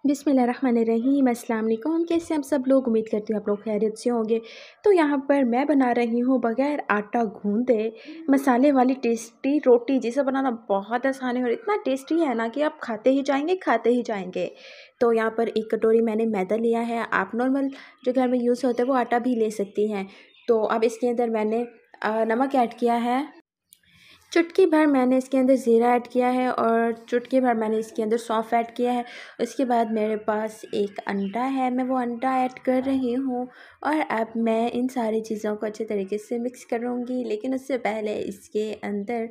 बिस्मिल्लाहिर्रहमानिर्रहीम, अस्सलाम वालेकुम। कैसे आप सब लोग? उम्मीद करती हूँ आप लोग खैरियत से होंगे। तो यहाँ पर मैं बना रही हूँ बग़ैर आटा गूँदे मसाले वाली टेस्टी रोटी, जिसे बनाना बहुत आसान है और इतना टेस्टी है ना कि आप खाते ही जाएंगे, खाते ही जाएंगे। तो यहाँ पर 1 कटोरी मैंने मैदा लिया है। आप नॉर्मल जो घर में यूज़ होता है वो आटा भी ले सकती हैं। तो अब इसके अंदर मैंने नमक ऐड किया है। चुटकी भर मैंने इसके अंदर ज़ीरा ऐड किया है और चुटकी भर मैंने इसके अंदर सौंफ ऐड किया है। उसके बाद मेरे पास एक अंडा है, मैं वो अंडा ऐड कर रही हूँ और अब मैं इन सारी चीज़ों को अच्छे तरीके से मिक्स करूँगी। लेकिन उससे पहले इसके अंदर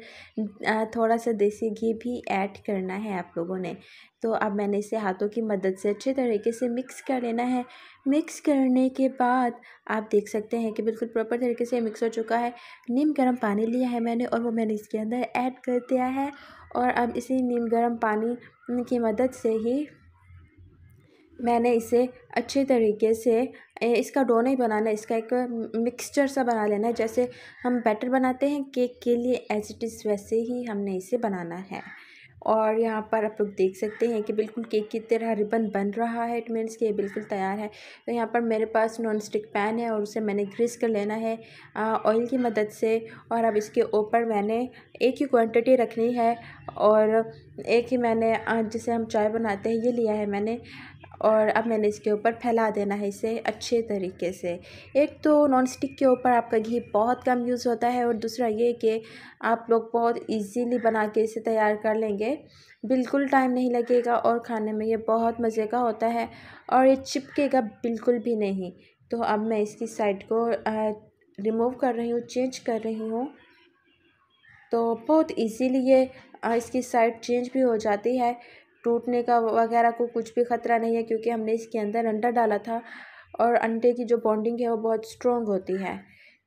थोड़ा सा देसी घी भी ऐड करना है आप लोगों ने। तो अब मैंने इसे हाथों की मदद से अच्छे तरीके से मिक्स कर लेना है। मिक्स करने के बाद आप देख सकते हैं कि बिल्कुल प्रॉपर तरीके से मिक्स हो चुका है। नीम गर्म पानी लिया है मैंने और वो मैंने इसके अंदर ऐड कर दिया है और अब इसी नीम गर्म पानी की मदद से ही मैंने इसे अच्छे तरीके से इसका डो नहीं बनाना, इसका एक मिक्सचर सा बना लेना है। जैसे हम बैटर बनाते हैं केक के लिए, एज इट इज़ वैसे ही हमने इसे बनाना है। और यहाँ पर आप लोग देख सकते हैं कि बिल्कुल केक की तरह रिबन बन रहा है। इट मीन्स कि ये बिल्कुल तैयार है। तो यहाँ पर मेरे पास नॉन स्टिक पैन है और उसे मैंने ग्रीस कर लेना है ऑयल की मदद से। और अब इसके ऊपर मैंने एक ही क्वांटिटी रखनी है और एक ही मैंने जिसे हम चाय बनाते हैं ये लिया है मैंने। और अब मैंने इसके ऊपर फैला देना है इसे अच्छे तरीके से। एक तो नॉन स्टिक के ऊपर आपका घी बहुत कम यूज़ होता है और दूसरा ये कि आप लोग बहुत इजीली बना के इसे तैयार कर लेंगे। बिल्कुल टाइम नहीं लगेगा और खाने में ये बहुत मज़े का होता है और ये चिपकेगा बिल्कुल भी नहीं। तो अब मैं इसकी साइड को रिमूव कर रही हूँ, चेंज कर रही हूँ। तो बहुत इजीली ये इसकी साइड चेंज भी हो जाती है। टूटने का वगैरह को कुछ भी ख़तरा नहीं है क्योंकि हमने इसके अंदर अंडा डाला था और अंडे की जो बॉन्डिंग है वो बहुत स्ट्रॉन्ग होती है।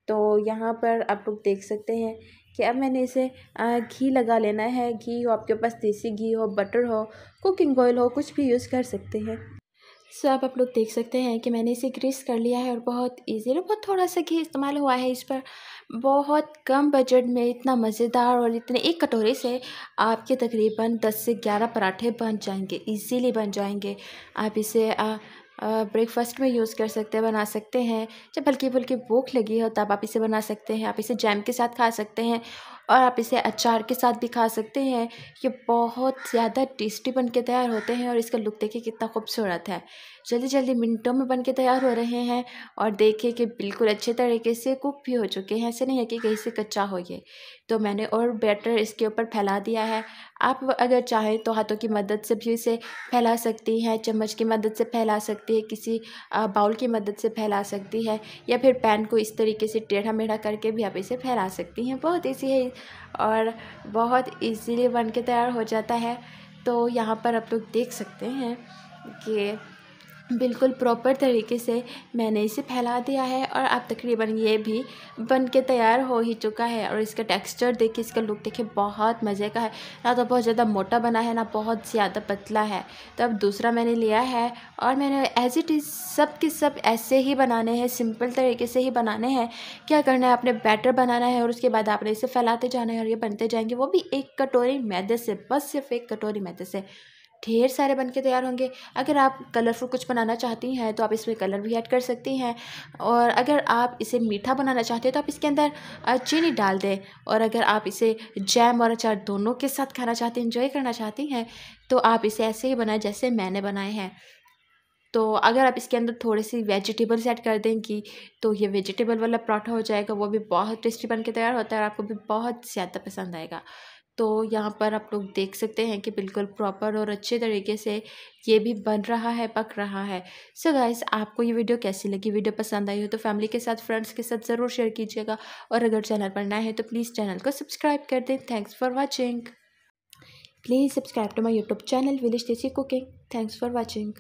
तो यहाँ पर आप लोग देख सकते हैं कि अब मैंने इसे घी लगा लेना है। घी हो आपके पास, देसी घी हो, बटर हो, कुकिंग ऑयल हो, कुछ भी यूज़ कर सकते हैं। सो अब आप लोग देख सकते हैं कि मैंने इसे ग्रीस कर लिया है और बहुत ईज़ी, बहुत थोड़ा सा घी इस्तेमाल हुआ है इस पर। बहुत कम बजट में इतना मज़ेदार और इतने 1 कटोरे से आपके तकरीबन 10 से 11 पराठे बन जाएंगे, इजीली बन जाएंगे। आप इसे ब्रेकफास्ट में यूज़ कर सकते हैं, बना सकते हैं। जब हल्की फुल्की भूख लगी हो तब आप इसे बना सकते हैं। आप इसे जैम के साथ खा सकते हैं और आप इसे अचार के साथ भी खा सकते हैं। ये बहुत ज़्यादा टेस्टी बन के तैयार होते हैं और इसका लुक देखिए कितना खूबसूरत है। जल्दी जल्दी मिनटों में बन के तैयार हो रहे हैं और देखिए कि बिल्कुल अच्छे तरीके से कुक भी हो चुके हैं। ऐसे नहीं है कि कहीं से कच्चा हो ये। तो मैंने और बैटर इसके ऊपर फैला दिया है। आप अगर चाहें तो हाथों की मदद से भी इसे फैला सकती हैं, चम्मच की मदद से फैला सकती है, किसी बाउल की मदद से फैला सकती है या फिर पैन को इस तरीके से टेढ़ा मेढ़ा करके भी आप इसे फैला सकती हैं। बहुत ईजी है और बहुत ईजीली बन के तैयार हो जाता है। तो यहाँ पर आप लोग देख सकते हैं कि बिल्कुल प्रॉपर तरीके से मैंने इसे फैला दिया है और अब तकरीबन ये भी बन के तैयार हो ही चुका है। और इसका टेक्सचर देखिए, इसका लुक देखिए, बहुत मज़े का है। ना तो बहुत ज़्यादा मोटा बना है ना बहुत ज़्यादा पतला है। तो अब दूसरा मैंने लिया है और मैंने एज इट इज़ सब के सब ऐसे ही बनाने हैं, सिंपल तरीके से ही बनाने हैं। क्या करना है, आपने बैटर बनाना है और उसके बाद आपने इसे फैलाते जाना है और ये बनते जाएंगे, वो भी 1 कटोरी मैदे से, बस सिर्फ 1 कटोरी मैदे से ढेर सारे बन के तैयार होंगे। अगर आप कलरफुल कुछ बनाना चाहती हैं तो आप इसमें कलर भी ऐड कर सकती हैं और अगर आप इसे मीठा बनाना चाहते हैं तो आप इसके अंदर चीनी डाल दें। और अगर आप इसे जैम और अचार दोनों के साथ खाना चाहती हैं, एंजॉय करना चाहती हैं, तो आप इसे ऐसे ही बनाएं जैसे मैंने बनाए हैं। तो अगर आप इसके अंदर थोड़ी सी वेजिटेबल्स ऐड कर देंगी तो ये वेजिटेबल वाला पराठा हो जाएगा, वो भी बहुत टेस्टी बन के तैयार होता है और आपको भी बहुत ज़्यादा पसंद आएगा। तो यहाँ पर आप लोग देख सकते हैं कि बिल्कुल प्रॉपर और अच्छे तरीके से ये भी बन रहा है, पक रहा है। सो गाइस, आपको ये वीडियो कैसी लगी? वीडियो पसंद आई हो तो फैमिली के साथ, फ्रेंड्स के साथ ज़रूर शेयर कीजिएगा और अगर चैनल पर नए हैं तो प्लीज़ चैनल को सब्सक्राइब कर दें। Thanks for watching. Please subscribe to my YouTube channel village desi cooking. Thanks for watching.